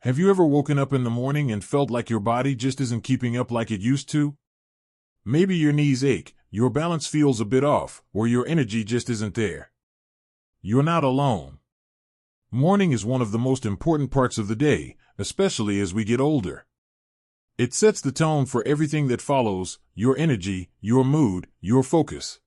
Have you ever woken up in the morning and felt like your body just isn't keeping up like it used to? Maybe your knees ache, your balance feels a bit off, or your energy just isn't there. You're not alone. Morning is one of the most important parts of the day, especially as we get older. It sets the tone for everything that follows: your energy, your mood, your focus.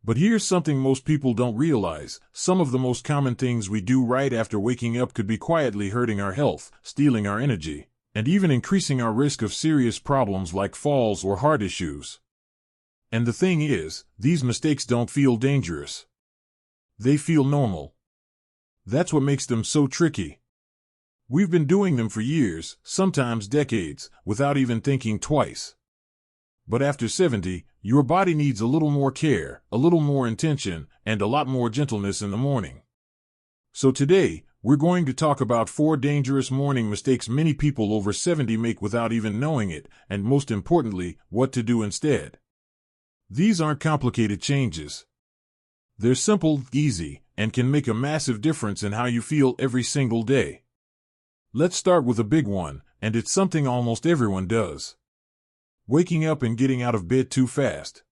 But here's something most people don't realize: some of the most common things we do right after waking up could be quietly hurting our health, stealing our energy, and even increasing our risk of serious problems like falls or heart issues. And the thing is, these mistakes don't feel dangerous. They feel normal. That's what makes them so tricky. We've been doing them for years, sometimes decades, without even thinking twice. But after 70, your body needs a little more care, a little more intention, and a lot more gentleness in the morning. So today, we're going to talk about 4 dangerous morning mistakes many people over 70 make without even knowing it, and most importantly, what to do instead. These aren't complicated changes. They're simple, easy, and can make a massive difference in how you feel every single day. Let's start with a big one, and it's something almost everyone does. Waking up and getting out of bed too fast.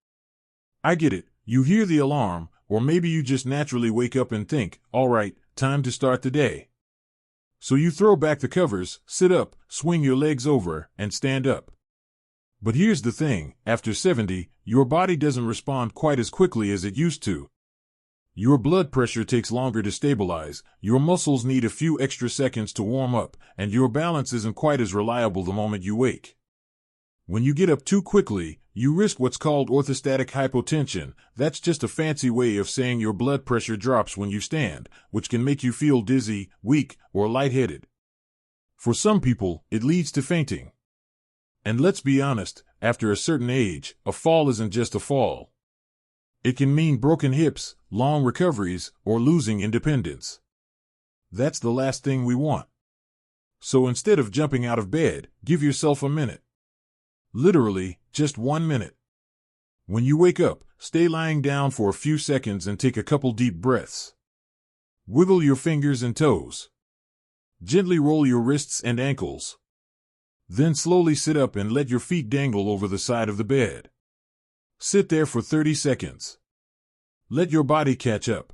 I get it. You hear the alarm, or maybe you just naturally wake up and think, all right, time to start the day. So you throw back the covers, sit up, swing your legs over, and stand up. But here's the thing: after 70, your body doesn't respond quite as quickly as it used to. Your blood pressure takes longer to stabilize, your muscles need a few extra seconds to warm up, and your balance isn't quite as reliable the moment you wake. When you get up too quickly, you risk what's called orthostatic hypotension. That's just a fancy way of saying your blood pressure drops when you stand, which can make you feel dizzy, weak, or lightheaded. For some people, it leads to fainting. And let's be honest, after a certain age, a fall isn't just a fall. It can mean broken hips, long recoveries, or losing independence. That's the last thing we want. So instead of jumping out of bed, give yourself a minute. Literally, just 1 minute. When you wake up, stay lying down for a few seconds and take a couple deep breaths. Wiggle your fingers and toes. Gently roll your wrists and ankles. Then slowly sit up and let your feet dangle over the side of the bed. Sit there for 30 seconds. Let your body catch up.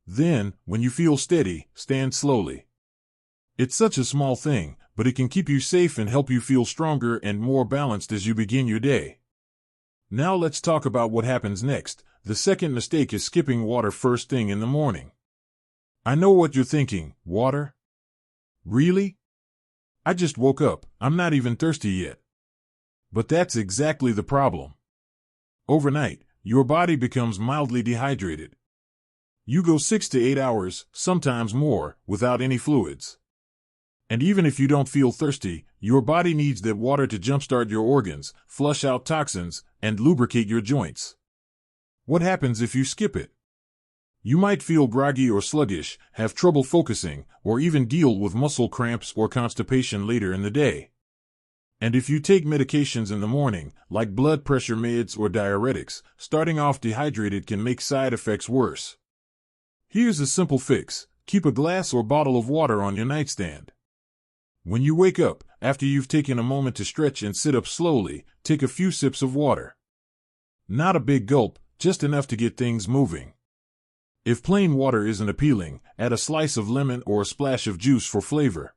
Then, when you feel steady, stand slowly. It's such a small thing, but it can keep you safe and help you feel stronger and more balanced as you begin your day. Now let's talk about what happens next. The second mistake is skipping water first thing in the morning. I know what you're thinking: water? Really? I just woke up, I'm not even thirsty yet. But that's exactly the problem. Overnight, your body becomes mildly dehydrated. You go 6 to 8 hours, sometimes more, without any fluids. And even if you don't feel thirsty, your body needs that water to jumpstart your organs, flush out toxins, and lubricate your joints. What happens if you skip it? You might feel groggy or sluggish, have trouble focusing, or even deal with muscle cramps or constipation later in the day. And if you take medications in the morning, like blood pressure meds or diuretics, starting off dehydrated can make side effects worse. Here's a simple fix: keep a glass or bottle of water on your nightstand. When you wake up, after you've taken a moment to stretch and sit up slowly, take a few sips of water. Not a big gulp, just enough to get things moving. If plain water isn't appealing, add a slice of lemon or a splash of juice for flavor.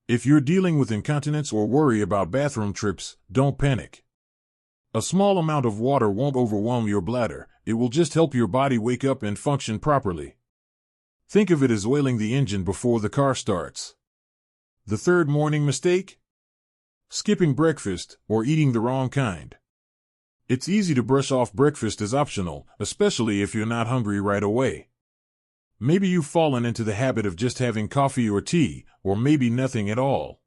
If you're dealing with incontinence or worry about bathroom trips, don't panic. A small amount of water won't overwhelm your bladder, it will just help your body wake up and function properly. Think of it as oiling the engine before the car starts. The third morning mistake? Skipping breakfast, or eating the wrong kind. It's easy to brush off breakfast as optional, especially if you're not hungry right away. Maybe you've fallen into the habit of just having coffee or tea, or maybe nothing at all.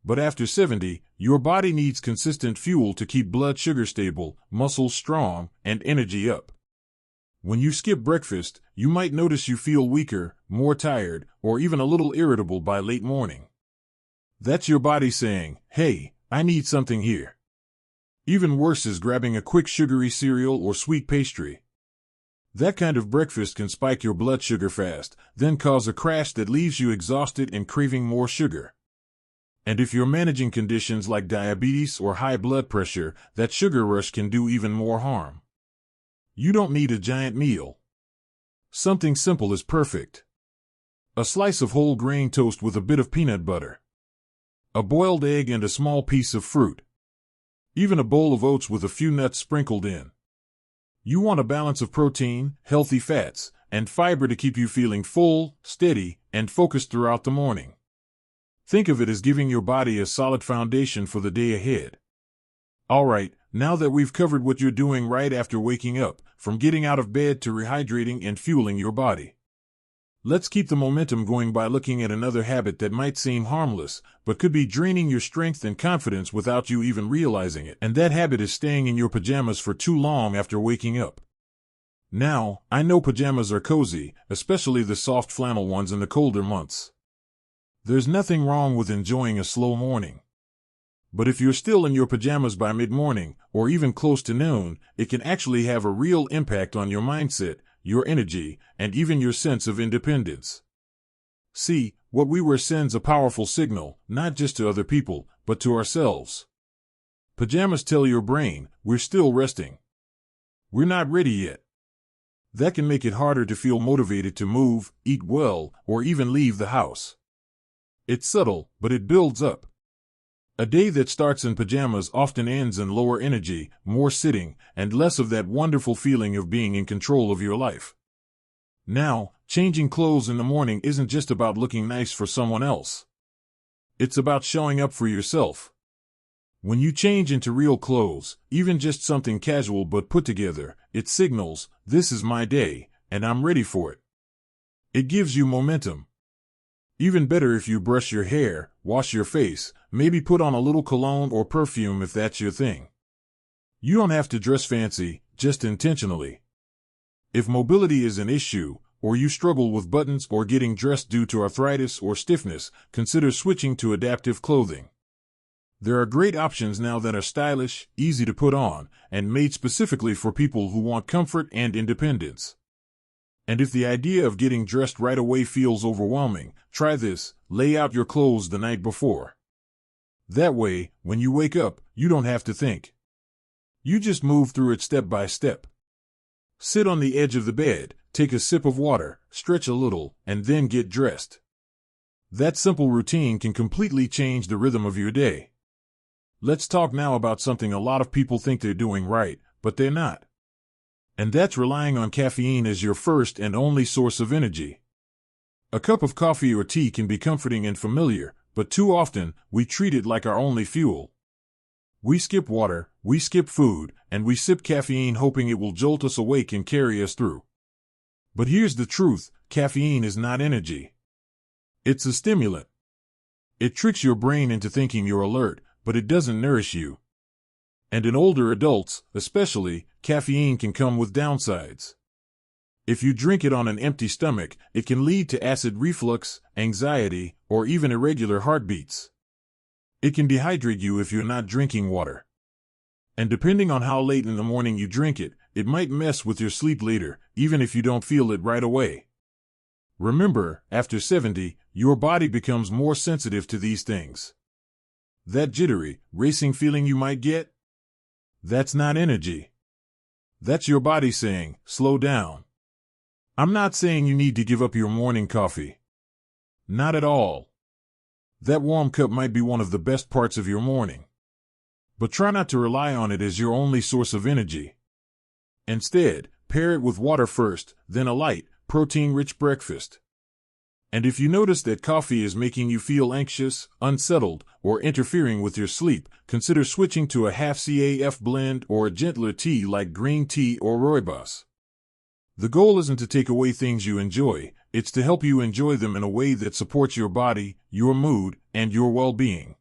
But after 70, your body needs consistent fuel to keep blood sugar stable, muscles strong, and energy up. When you skip breakfast, you might notice you feel weaker, more tired, or even a little irritable by late morning. That's your body saying, hey, I need something here. Even worse is grabbing a quick sugary cereal or sweet pastry. That kind of breakfast can spike your blood sugar fast, then cause a crash that leaves you exhausted and craving more sugar. And if you're managing conditions like diabetes or high blood pressure, that sugar rush can do even more harm. You don't need a giant meal. Something simple is perfect. A slice of whole grain toast with a bit of peanut butter. A boiled egg and a small piece of fruit. Even a bowl of oats with a few nuts sprinkled in. You want a balance of protein, healthy fats, and fiber to keep you feeling full, steady, and focused throughout the morning. Think of it as giving your body a solid foundation for the day ahead. All right, now that we've covered what you're doing right after waking up, from getting out of bed to rehydrating and fueling your body, let's keep the momentum going by looking at another habit that might seem harmless, but could be draining your strength and confidence without you even realizing it. And that habit is staying in your pajamas for too long after waking up. Now, I know pajamas are cozy, especially the soft flannel ones in the colder months. There's nothing wrong with enjoying a slow morning. But if you're still in your pajamas by mid-morning, or even close to noon, it can actually have a real impact on your mindset, your energy, and even your sense of independence. See, what we wear sends a powerful signal, not just to other people, but to ourselves. Pajamas tell your brain, we're still resting. We're not ready yet. That can make it harder to feel motivated to move, eat well, or even leave the house. It's subtle, but it builds up. A day that starts in pajamas often ends in lower energy, more sitting, and less of that wonderful feeling of being in control of your life. Now, changing clothes in the morning isn't just about looking nice for someone else. It's about showing up for yourself. When you change into real clothes, even just something casual but put together, it signals, this is my day, and I'm ready for it. It gives you momentum. Even better if you brush your hair, wash your face, maybe put on a little cologne or perfume if that's your thing. You don't have to dress fancy, just intentionally. If mobility is an issue, or you struggle with buttons or getting dressed due to arthritis or stiffness, consider switching to adaptive clothing. There are great options now that are stylish, easy to put on, and made specifically for people who want comfort and independence. And if the idea of getting dressed right away feels overwhelming, try this: lay out your clothes the night before. That way, when you wake up, you don't have to think. You just move through it step by step. Sit on the edge of the bed, take a sip of water, stretch a little, and then get dressed. That simple routine can completely change the rhythm of your day. Let's talk now about something a lot of people think they're doing right, but they're not. And that's relying on caffeine as your first and only source of energy. A cup of coffee or tea can be comforting and familiar, but too often, we treat it like our only fuel. We skip water, we skip food, and we sip caffeine hoping it will jolt us awake and carry us through. But here's the truth: caffeine is not energy. It's a stimulant. It tricks your brain into thinking you're alert, but it doesn't nourish you. And in older adults, especially, caffeine can come with downsides. If you drink it on an empty stomach, it can lead to acid reflux, anxiety, or even irregular heartbeats. It can dehydrate you if you're not drinking water. And depending on how late in the morning you drink it, it might mess with your sleep later, even if you don't feel it right away. Remember, after 70, your body becomes more sensitive to these things. That jittery, racing feeling you might get? That's not energy. That's your body saying, slow down. I'm not saying you need to give up your morning coffee. Not at all. That warm cup might be one of the best parts of your morning. But try not to rely on it as your only source of energy. Instead, pair it with water first, then a light, protein-rich breakfast. And if you notice that coffee is making you feel anxious, unsettled, or interfering with your sleep, consider switching to a half CAF blend or a gentler tea like green tea or rooibos. The goal isn't to take away things you enjoy, it's to help you enjoy them in a way that supports your body, your mood, and your well-being.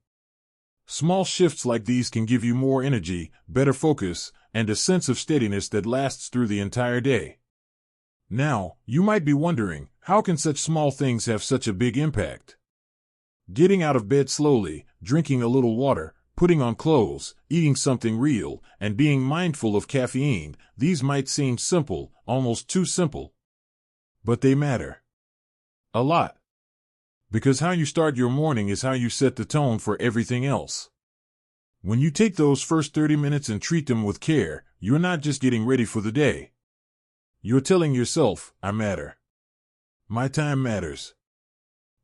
Small shifts like these can give you more energy, better focus, and a sense of steadiness that lasts through the entire day. Now, you might be wondering, how can such small things have such a big impact? Getting out of bed slowly, drinking a little water, putting on clothes, eating something real, and being mindful of caffeine. These might seem simple, almost too simple. But they matter. A lot. Because how you start your morning is how you set the tone for everything else. When you take those first 30 minutes and treat them with care, you're not just getting ready for the day. You're telling yourself, I matter. My time matters.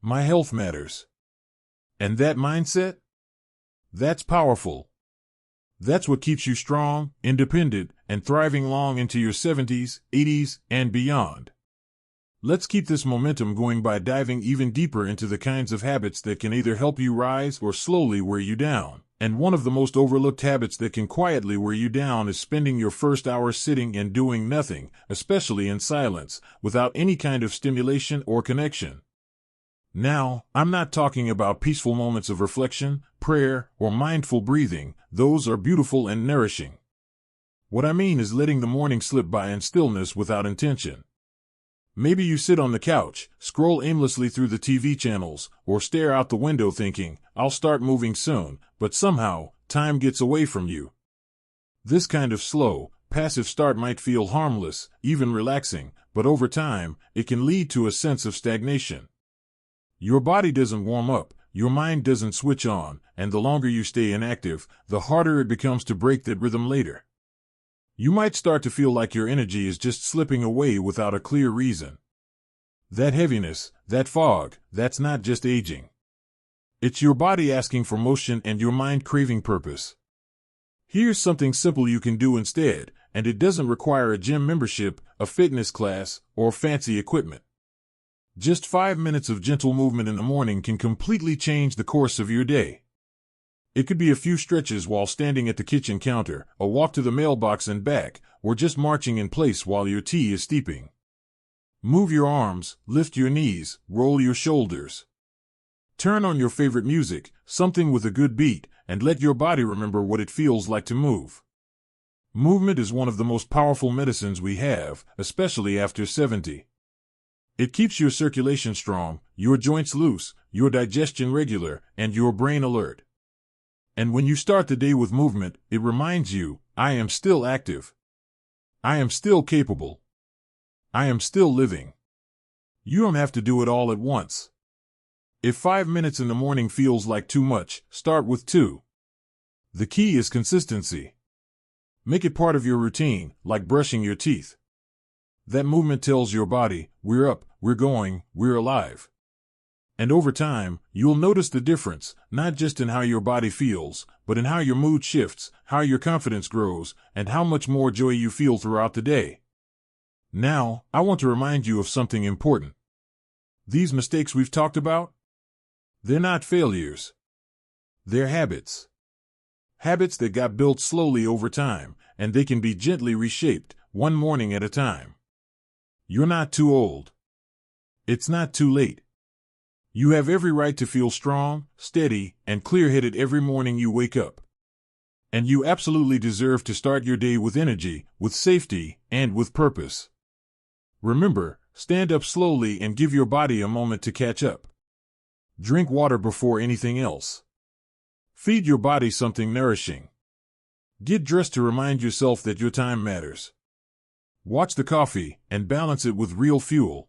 My health matters. And that mindset? That's powerful. That's what keeps you strong, independent, and thriving long into your 70s, 80s, and beyond. Let's keep this momentum going by diving even deeper into the kinds of habits that can either help you rise or slowly wear you down. And one of the most overlooked habits that can quietly wear you down is spending your first hour sitting and doing nothing, especially in silence, without any kind of stimulation or connection. Now, I'm not talking about peaceful moments of reflection, prayer, or mindful breathing. Those are beautiful and nourishing. What I mean is letting the morning slip by in stillness without intention. Maybe you sit on the couch, scroll aimlessly through the TV channels, or stare out the window thinking, I'll start moving soon, but somehow, time gets away from you. This kind of slow, passive start might feel harmless, even relaxing, but over time, it can lead to a sense of stagnation. Your body doesn't warm up, your mind doesn't switch on, and the longer you stay inactive, the harder it becomes to break that rhythm later. You might start to feel like your energy is just slipping away without a clear reason. That heaviness, that fog, that's not just aging. It's your body asking for motion and your mind craving purpose. Here's something simple you can do instead, and it doesn't require a gym membership, a fitness class, or fancy equipment. Just 5 minutes of gentle movement in the morning can completely change the course of your day. It could be a few stretches while standing at the kitchen counter, a walk to the mailbox and back, or just marching in place while your tea is steeping. Move your arms, lift your knees, roll your shoulders. Turn on your favorite music, something with a good beat, and let your body remember what it feels like to move. Movement is one of the most powerful medicines we have, especially after 70. It keeps your circulation strong, your joints loose, your digestion regular, and your brain alert. And when you start the day with movement, it reminds you, I am still active. I am still capable. I am still living. You don't have to do it all at once. If 5 minutes in the morning feels like too much, start with 2. The key is consistency. Make it part of your routine, like brushing your teeth. That movement tells your body, we're up, we're going, we're alive. And over time, you'll notice the difference, not just in how your body feels, but in how your mood shifts, how your confidence grows, and how much more joy you feel throughout the day. Now, I want to remind you of something important. These mistakes we've talked about? They're not failures. They're habits. Habits that got built slowly over time, and they can be gently reshaped, one morning at a time. You're not too old. It's not too late. You have every right to feel strong, steady, and clear-headed every morning you wake up. And you absolutely deserve to start your day with energy, with safety, and with purpose. Remember, stand up slowly and give your body a moment to catch up. Drink water before anything else. Feed your body something nourishing. Get dressed to remind yourself that your time matters. Watch the coffee and balance it with real fuel.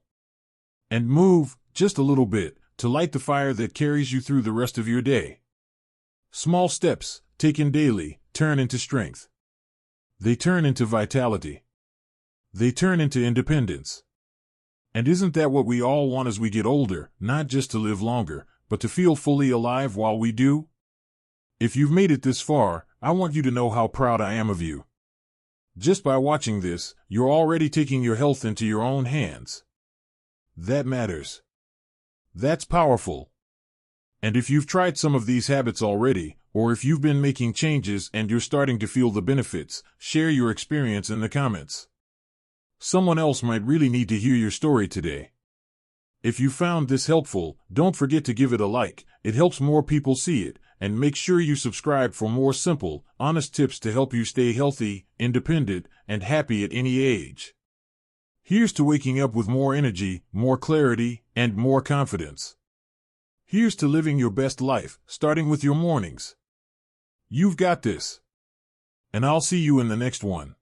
And move, just a little bit, to light the fire that carries you through the rest of your day. Small steps, taken daily, turn into strength. They turn into vitality. They turn into independence. And isn't that what we all want as we get older, not just to live longer, but to feel fully alive while we do? If you've made it this far, I want you to know how proud I am of you. Just by watching this, you're already taking your health into your own hands. That matters. That's powerful. And if you've tried some of these habits already, or if you've been making changes and you're starting to feel the benefits, share your experience in the comments. Someone else might really need to hear your story today. If you found this helpful, don't forget to give it a like. It helps more people see it, and make sure you subscribe for more simple, honest tips to help you stay healthy, independent, and happy at any age. Here's to waking up with more energy, more clarity, and more confidence. Here's to living your best life, starting with your mornings. You've got this. And I'll see you in the next one.